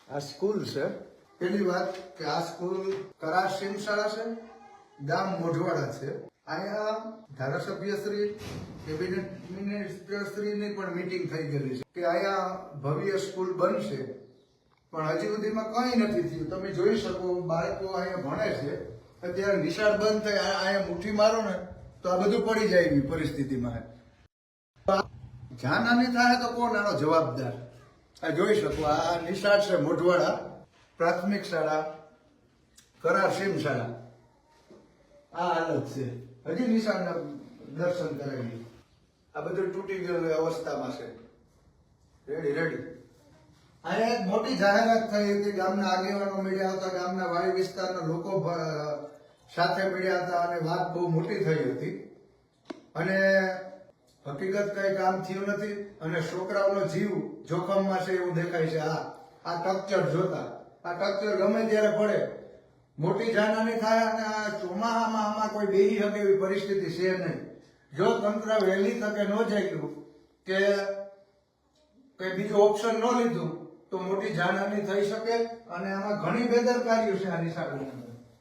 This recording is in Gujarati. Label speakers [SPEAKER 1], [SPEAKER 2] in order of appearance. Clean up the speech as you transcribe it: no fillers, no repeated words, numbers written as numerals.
[SPEAKER 1] આ સ્કૂલ છે. પેલી વાત કે આ સ્કૂલ કરાર સિંહ શાળા છે, ગામ મોઢવાડા છે. અહીંયા ધારાસભ્ય શ્રી કેબિનેટ મિનિસ્ટર શ્રીની પણ મીટિંગ થઈ ગયેલી છે કે અહીંયા ભવ્ય સ્કૂલ બનશે, પણ હજી સુધીમાં કંઈ નથી થયું. તમે જોઈ શકો બાળકો અહીંયા ભણે છે, અત્યારે નિશાળ બંધ થઈ અહીંયા મુઠ્ઠી મારો ને તો આ બધું પડી જાય એવી પરિસ્થિતિમાં. જ્યાં નાની થાય તો કોણ આનો જવાબદાર? આ જોઈ શકો આ નિશાળ છે મોઢવાડા પ્રાથમિક શાળા, કરાર સિમ શાળા. આ હાલત છે. હજી નિશાળના દર્શન કરાવી. આ બધું તૂટી ગયેલું અવસ્થામાં છે. રેડી. અહીંયા એક મોટી જાહેરાત થઈ હતી, ગામના આગેવાનો મળ્યા હતા, ગામના વાડી વિસ્તારના લોકો સાથે મળ્યા હતા અને વાત બહુ મોટી થઈ હતી. અને હકીકત કઈ કામ થયું નથી અને છોકરાઓનો જીવ જોખમમાં છે એવું દેખાય છે. આ ટક્ચર જોતા આ ટક્ચર ગમે ત્યારે પડે, મોટી જાનહાની થાય અને આ ચોમાસામાં આમાં કોઈ બેહી શકે એવી પરિસ્થિતિ છે નહીં. જો તંત્ર વહેલી તકે ન જાગ્યું કે કઈ બીજું ઓપ્શન ન લીધું તો મોટી જાનહાની થઈ શકે અને આમાં ઘણી બેદરકારીઓ છે આ નિશાળોની.